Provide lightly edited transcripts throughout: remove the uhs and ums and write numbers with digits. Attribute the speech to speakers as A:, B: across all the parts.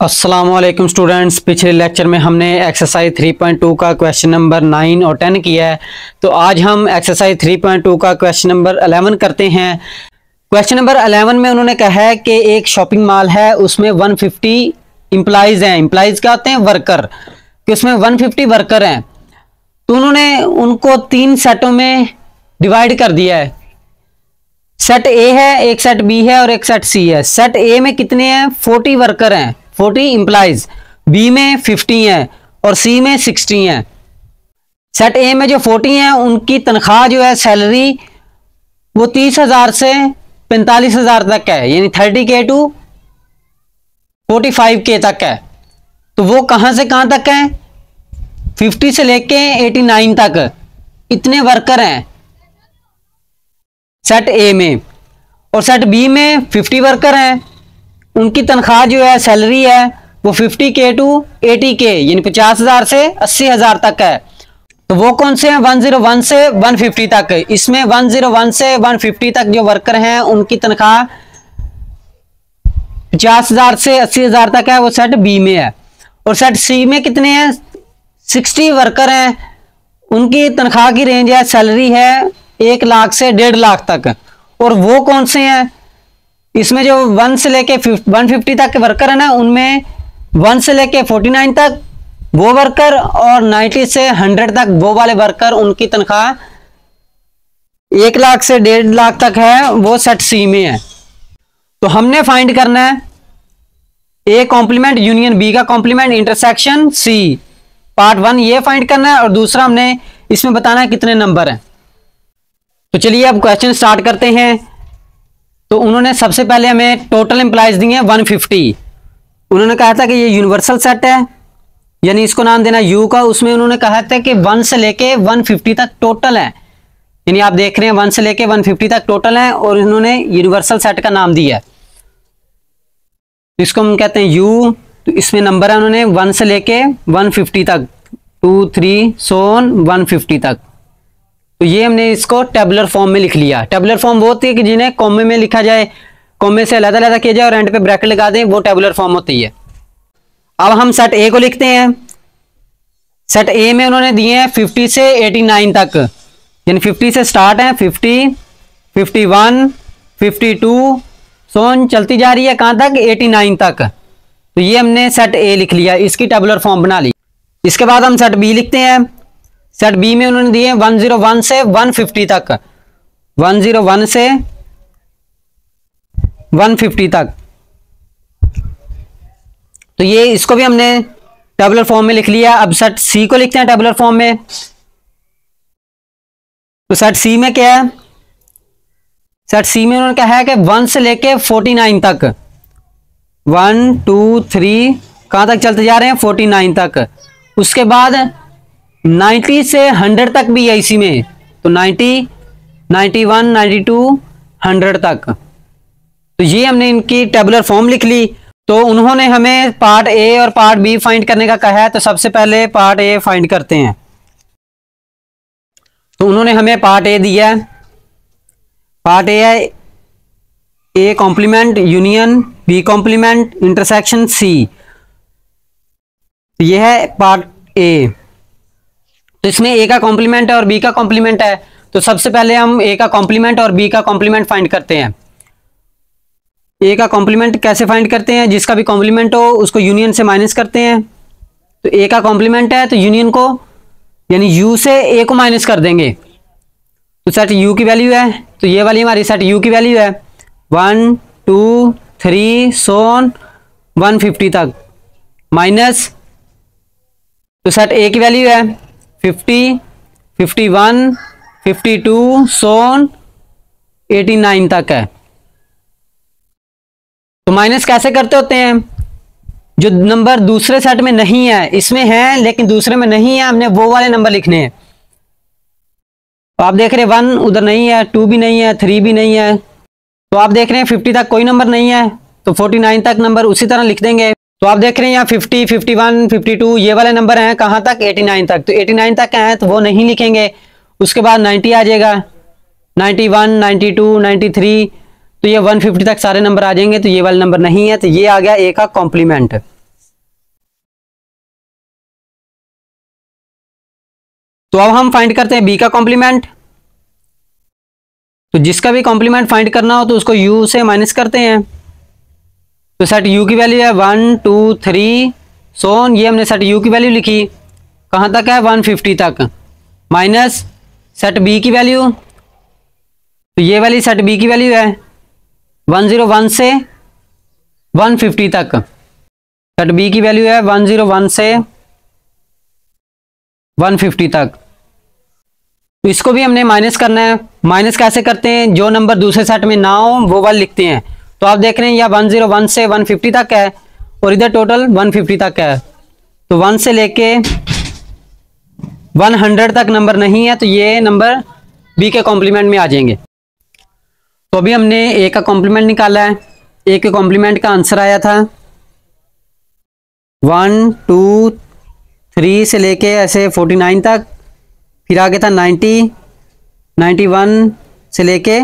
A: अस्सलाम वालेकुम स्टूडेंट्स। पिछले लेक्चर में हमने एक्सरसाइज 3.2 का क्वेश्चन नंबर 9 और 10 किया है। तो आज हम एक्सरसाइज 3.2 का क्वेश्चन नंबर 11 करते हैं। क्वेश्चन नंबर 11 में उन्होंने कहा है कि एक शॉपिंग मॉल है, उसमें 150 एम्प्लॉइज हैं। एम्प्लॉइज क्या होते हैं? वर्कर। कि उसमें 150 वर्कर हैं, तो उन्होंने उनको 3 सेटों में डिवाइड कर दिया है। सेट ए है, एक सेट बी है और एक सेट सी है। सेट ए में कितने हैं? 40 वर्कर हैं, 40 इंप्लाइज। बी में 50 हैं और सी में 60 हैं। सेट ए में जो 40 हैं उनकी तनख्वाह जो है, सैलरी, वो 30,000 से 45,000 तक है, यानी 30K टू 45K तक है। तो वो कहां से कहां तक है? 50 से लेके 89 तक इतने वर्कर हैं सेट ए में। और सेट बी में 50 वर्कर हैं, उनकी तनख्वाह जो है, सैलरी है, वो 50K टू 80K, यानी 50,000 से 80,000 तक है। तो वो कौन से हैं? 101 से 150 तक। इसमें 101 से 150 तक जो वर्कर हैं उनकी तनख्वाह 50,000 से 80,000 तक है, वो सेट बी में है। और सेट सी में कितने हैं? 60 वर्कर हैं, उनकी तनख्वाह की रेंज है, सैलरी है 1 लाख से 1.5 लाख तक। और वो कौन से हैं? इसमें जो 1 से लेके 150 तक के वर्कर है ना, उनमें 1 से लेके 49 तक वो वर्कर और 90 से 100 तक वो वाले वर्कर, उनकी तनख्वाह 1 लाख से 1.5 लाख तक है, वो सेट सी में है। तो हमने फाइंड करना है ए कॉम्प्लीमेंट यूनियन बी का कॉम्प्लीमेंट इंटरसेक्शन सी। पार्ट 1 ये फाइंड करना है और दूसरा हमने इसमें बताना है कितने नंबर हैं। तो चलिए अब क्वेश्चन स्टार्ट करते हैं। तो उन्होंने सबसे पहले हमें टोटल एम्प्लॉइज दिए 150। उन्होंने कहा था कि ये यूनिवर्सल सेट है, यानी इसको नाम देना यू का। उसमें उन्होंने कहा था कि 1 से लेके 150 तक टोटल है, यानी आप देख रहे हैं 1 से लेके 150 तक टोटल है, और इन्होंने यूनिवर्सल सेट का नाम दिया है, इसको हम कहते हैं यू। तो इसमें नंबर है उन्होंने 1 से लेके 150 तक, 2 3 so on 150 तक। तो ये हमने इसको टेबुलर फॉर्म में लिख लिया। टेबुलर फॉर्म वो होती है कि जिन्हें कॉमे में लिखा जाए, कॉमे से अलग-अलग किया जाए और एंड पे ब्रैकेट लगा दें, वो टेबुलर फॉर्म होती है। अब हम सेट ए को लिखते हैं। सेट ए में उन्होंने दिए हैं 50 से 89 तक, यानी 50 से स्टार्ट है, 50, 51, 52 सोन चलती जा रही है कहां तक? 89 तक। तो ये हमने सेट ए लिख लिया, इसकी टेबुलर फॉर्म बना ली। इसके बाद हम सेट बी लिखते हैं। सेट बी में उन्होंने दिए 101 से 150 तक, 101 से 150 तक। तो ये इसको भी हमने टेबुलर फॉर्म में लिख लिया। अब सेट सी को लिखते हैं टेबुलर फॉर्म में। तो सेट सी में क्या है? सेट सी में उन्होंने कहा है कि 1 से लेके 49 तक, 1 2 3 कहां तक चलते जा रहे हैं? 49 तक। उसके बाद 90 से 100 तक भी है इसी में, तो 90, 91, 92, 100 तक। तो ये हमने इनकी टेबुलर फॉर्म लिख ली। तो उन्होंने हमें पार्ट ए और पार्ट बी फाइंड करने का कहा है, तो सबसे पहले पार्ट ए फाइंड करते हैं। तो उन्होंने हमें पार्ट ए दिया है। पार्ट ए है A complement union B complement intersection C. यह है पार्ट ए। तो इसमें ए का कॉम्प्लीमेंट है और बी का कॉम्प्लीमेंट है। तो सबसे पहले हम ए का कॉम्प्लीमेंट और बी का कॉम्प्लीमेंट फाइंड करते हैं। ए का कॉम्प्लीमेंट कैसे फाइंड करते हैं? जिसका भी कॉम्प्लीमेंट हो उसको यूनियन से माइनस करते हैं। तो ए का कॉम्प्लीमेंट है तो यूनियन को, यानी यू से ए को माइनस कर देंगे। तो सेट यू की वैल्यू है, तो ये वाली हमारी सेट यू की वैल्यू है 1 2 3 so on 150 तक, माइनस तो सेट ए की वैल्यू है 50, 51, 52 so on 89 तक है। तो माइनस कैसे करते होते हैं? जो नंबर दूसरे सेट में नहीं है, इसमें है लेकिन दूसरे में नहीं है, हमने वो वाले नंबर लिखने हैं। तो आप देख रहे हैं 1 उधर नहीं है, 2 भी नहीं है, 3 भी नहीं है। तो आप देख रहे हैं 50 तक कोई नंबर नहीं है, तो 49 तक नंबर उसी तरह लिख देंगे। तो आप देख रहे हैं यहाँ 50, 51, 52 ये वाले नंबर हैं कहाँ तक? 89 तक। तो 89 तक हैं तो वो नहीं लिखेंगे। उसके बाद 90 आ जाएगा, 91, 92, 93, तो ये 150 तक सारे नंबर आ जाएंगे। तो ये वाला नंबर नहीं है, तो ये आ गया ए का कॉम्प्लीमेंट। तो अब हम फाइंड करते हैं बी का कॉम्प्लीमेंट। तो जिसका भी कॉम्प्लीमेंट फाइंड करना हो तो उसको u से माइनस करते हैं। तो सेट u की वैल्यू है 1 2 3 सोन, ये हमने सेट u की वैल्यू लिखी, कहाँ तक है 150 तक, माइनस सेट b की वैल्यू, तो ये वाली सेट b की वैल्यू है 101 से 150 तक। सेट b की वैल्यू है 101 से 150 तक। तो इसको भी हमने माइनस करना है। माइनस कैसे करते हैं, जो नंबर दूसरे सेट में ना हो वो वाले लिखते हैं। तो आप देख रहे हैं यह 101 से 150 तक है और इधर टोटल 150 तक है। तो 1 से लेके 100 तक नंबर नहीं है, तो ये नंबर बी के कॉम्प्लीमेंट में आ जाएंगे। तो अभी हमने ए का कॉम्प्लीमेंट निकाला है। ए के कॉम्प्लीमेंट का आंसर आया था 1 2 3 से लेके ऐसे 49 तक, फिर आगे था 90 91 से लेके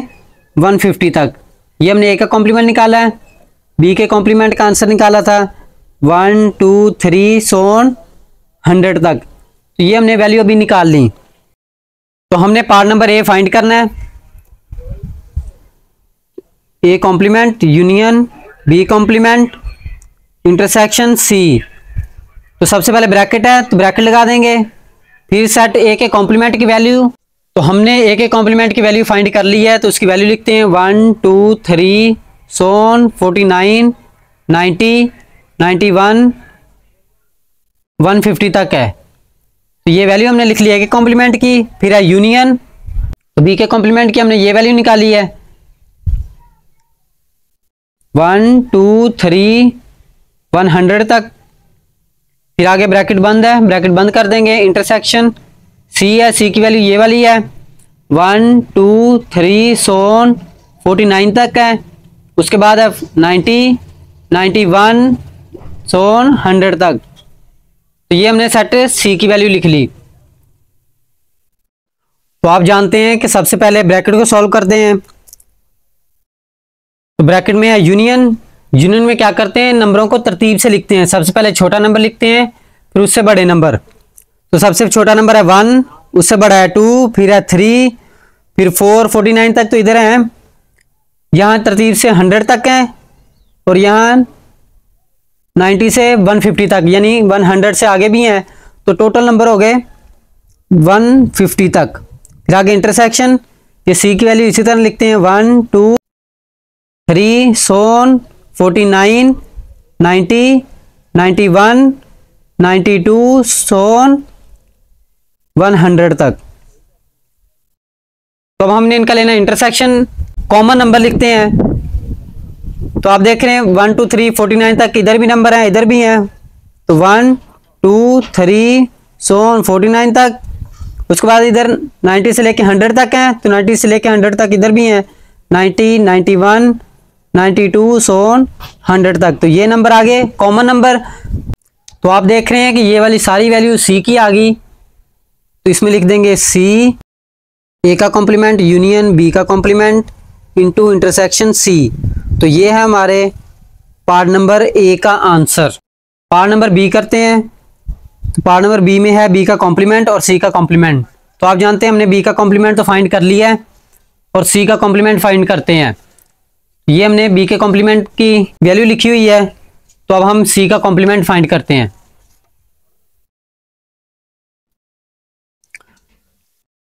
A: 150 तक। ये हमने ए का कॉम्प्लीमेंट निकाला है। बी के कॉम्प्लीमेंट का आंसर निकाला था 1 2 3 सोन 100 तक। तो ये हमने वैल्यू अभी निकाल ली। तो हमने पार्ट नंबर ए फाइंड करना है। A complement union B complement intersection C. तो सबसे पहले ब्रैकेट है तो ब्रैकेट लगा देंगे, फिर सेट ए के कॉम्प्लीमेंट की वैल्यू। तो हमने ए के कॉम्प्लीमेंट की वैल्यू फाइंड कर ली है, तो उसकी वैल्यू लिखते हैं 1 2 3 सोन 49 90 91 150 तक है। तो ये वैल्यू हमने लिख ली है ए के कॉम्प्लीमेंट की। फिर है यूनियन, तो बी के कॉम्प्लीमेंट की हमने ये वैल्यू निकाली है 1 2 3 100 तक। फिर आगे ब्रैकेट बंद है, ब्रैकेट बंद कर देंगे। इंटरसेक्शन सी है, सी की वैल्यू ये वाली है 1 2 3 सोन 49 तक है। उसके बाद है 90 91 सोन 100 तक। तो ये हमने सेट सी की वैल्यू लिख ली। तो आप जानते हैं कि सबसे पहले ब्रैकेट को सॉल्व करते हैं। तो ब्रैकेट में है यूनियन। यूनियन में क्या करते हैं, नंबरों को तरतीब से लिखते हैं। सबसे पहले छोटा नंबर लिखते हैं, फिर उससे बड़े नंबर। तो सबसे छोटा नंबर है 1, उससे बड़ा है 2, फिर है 3, फिर 4 49 तक तो इधर है। यहाँ तरतीब से 100 तक है और यहाँ 90 से 150 तक, यानी 100 से आगे भी हैं। तो टोटल नंबर हो गए 150 तक। फिर आगे इंटरसेक्शन, ये सी की वैल्यू इसी तरह लिखते हैं 1 2 3 सोन 49 90 91 92 सोन 100 तक। तो अब हमने इनका लेना इंटरसेक्शन। कॉमन नंबर लिखते हैं। तो आप देख रहे हैं 1 2 3 49 तक इधर भी नंबर है, इधर भी है। तो 1 2 3 सोन 49 तक। उसके बाद इधर 90 से लेके 100 तक है, तो 90 से लेके 100 तक इधर भी है 90 91 92 सोन 100 तक। तो ये नंबर आ गए कॉमन नंबर। तो आप देख रहे हैं कि ये वाली सारी वैल्यू सी की आ गई। तो इसमें लिख देंगे सी, ए का कॉम्प्लीमेंट यूनियन बी का कॉम्प्लीमेंट इनटू इंटरसेक्शन सी। तो ये है हमारे पार्ट नंबर ए का आंसर। पार्ट नंबर बी करते हैं। तो पार्ट नंबर बी में है बी का कॉम्प्लीमेंट और सी का कॉम्प्लीमेंट। तो आप जानते हैं हमने बी का कॉम्प्लीमेंट तो फाइंड कर लिया है और सी का कॉम्प्लीमेंट फाइंड करते हैं। ये हमने बी के कॉम्प्लीमेंट की वैल्यू लिखी हुई है, तो अब हम सी का कॉम्प्लीमेंट फाइंड करते हैं।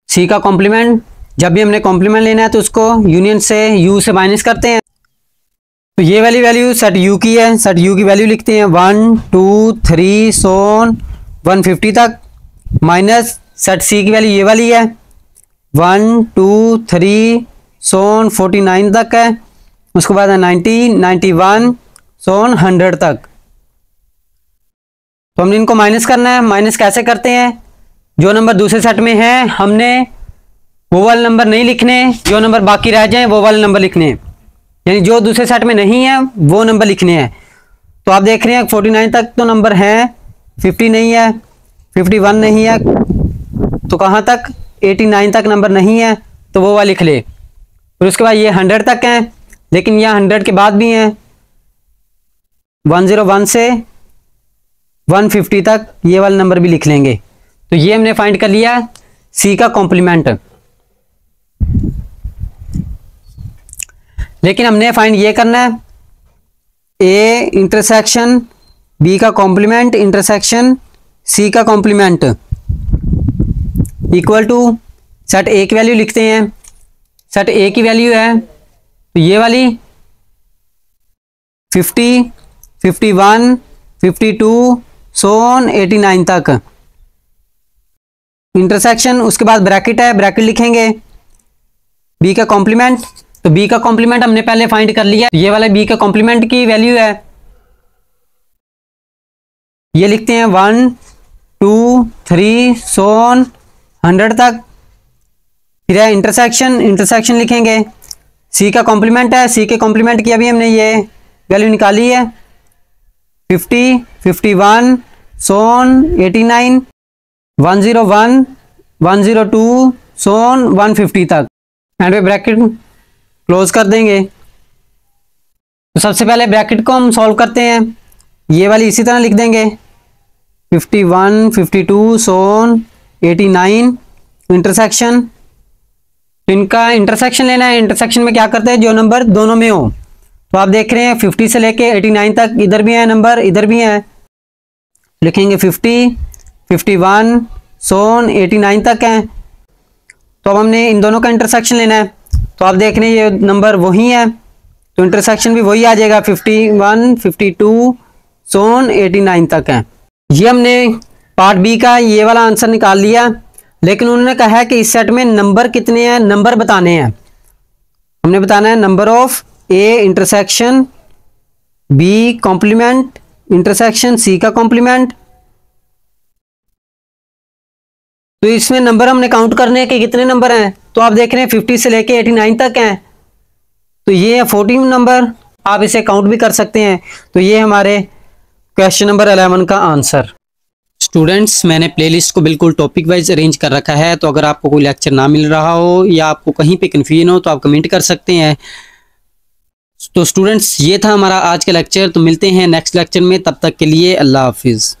A: सी का कॉम्प्लीमेंट, जब भी हमने कॉम्प्लीमेंट लेना है तो उसको यूनियन से यू से माइनस करते हैं। तो ये वाली वैल्यू सेट यू की है, सेट यू की वैल्यू लिखते हैं 1 2 3 सोन 150 तक, माइनस सेट सी की वैल्यू ये वाली है 1 2 3 सोन 49 तक है। उसके बाद है 90 91 सोन 100 तक। तो हमने इनको माइनस करना है। माइनस कैसे करते हैं, जो नंबर दूसरे सेट में है हमने वो वाले नंबर नहीं लिखने, जो नंबर बाकी रह जाए वो वाले नंबर लिखने हैं, यानी जो दूसरे सेट में नहीं है वो नंबर लिखने हैं। तो आप देख रहे हैं 49 तक तो नंबर हैं, 50 नहीं है, 51 नहीं है, तो कहाँ तक 89 तक नंबर नहीं है, तो वो वाला लिख ले। फिर उसके बाद ये 100 तक हैं, लेकिन यहाँ 100 के बाद भी हैं 101 से 150 तक, ये वाला नंबर भी लिख लेंगे। तो ये हमने फाइंड कर लिया सी का कॉम्प्लीमेंट। लेकिन हमने फाइंड ये करना है ए इंटरसेक्शन बी का कॉम्प्लीमेंट इंटरसेक्शन सी का complement equal to set A की वैल्यू लिखते हैं। सेट ए की वैल्यू है तो ये वाली 50, 51, 52 सो ऑन 89 तक। इंटरसेक्शन उसके बाद ब्रैकेट है, ब्रैकेट लिखेंगे बी का कॉम्प्लीमेंट। तो बी का कॉम्प्लीमेंट हमने पहले फाइंड कर लिया, ये वाला बी का कॉम्प्लीमेंट की वैल्यू है, ये लिखते हैं 1 2 3 सो ऑन 100 तक। फिर है इंटरसेक्शन, इंटरसेक्शन लिखेंगे सी का कॉम्प्लीमेंट है, सी के कॉम्प्लीमेंट की अभी हमने ये वैल्यू निकाली है 50, 51 सो ऑन 89, 101, 102 सो ऑन 150 तक। एंड पे ब्रैकेट क्लोज कर देंगे। तो सबसे पहले ब्रैकेट को हम सॉल्व करते हैं, ये वाली इसी तरह लिख देंगे 51, 52 सो ऑन 89 इंटरसेक्शन। तो इनका इंटरसेक्शन लेना है। इंटरसेक्शन में क्या करते हैं, जो नंबर दोनों में हो। तो आप देख रहे हैं 50 से लेके 89 तक, इधर भी है नंबर इधर भी है, लिखेंगे 50, 51 सो ऑन 89 तक है। तो अब हमने इन दोनों का इंटरसेक्शन लेना है। तो आप देख रहे हैं ये नंबर वही है, तो इंटरसेक्शन भी वही आ जाएगा 51, 52 सो ऑन 89 तक है। ये हमने पार्ट बी का ये वाला आंसर निकाल लिया। लेकिन उन्होंने कहा है कि इस सेट में नंबर कितने हैं, नंबर बताने हैं। हमने बताना है number of A intersection B complement intersection C का कॉम्प्लीमेंट। तो इसमें नंबर हमने काउंट करने हैं कि कितने नंबर हैं। तो आप देख रहे हैं 50 से लेके 89 तक हैं, तो ये है 14 नंबर। आप इसे काउंट भी कर सकते हैं। तो ये हमारे क्वेश्चन नंबर 11 का आंसर। स्टूडेंट्स, मैंने प्लेलिस्ट को बिल्कुल टॉपिक वाइज अरेंज कर रखा है, तो अगर आपको कोई लेक्चर ना मिल रहा हो या आपको कहीं पे कन्फ्यूजन हो तो आप कमेंट कर सकते हैं। तो स्टूडेंट्स, ये था हमारा आज का लेक्चर। तो मिलते हैं नेक्स्ट लेक्चर में, तब तक के लिए अल्लाह हाफिज़।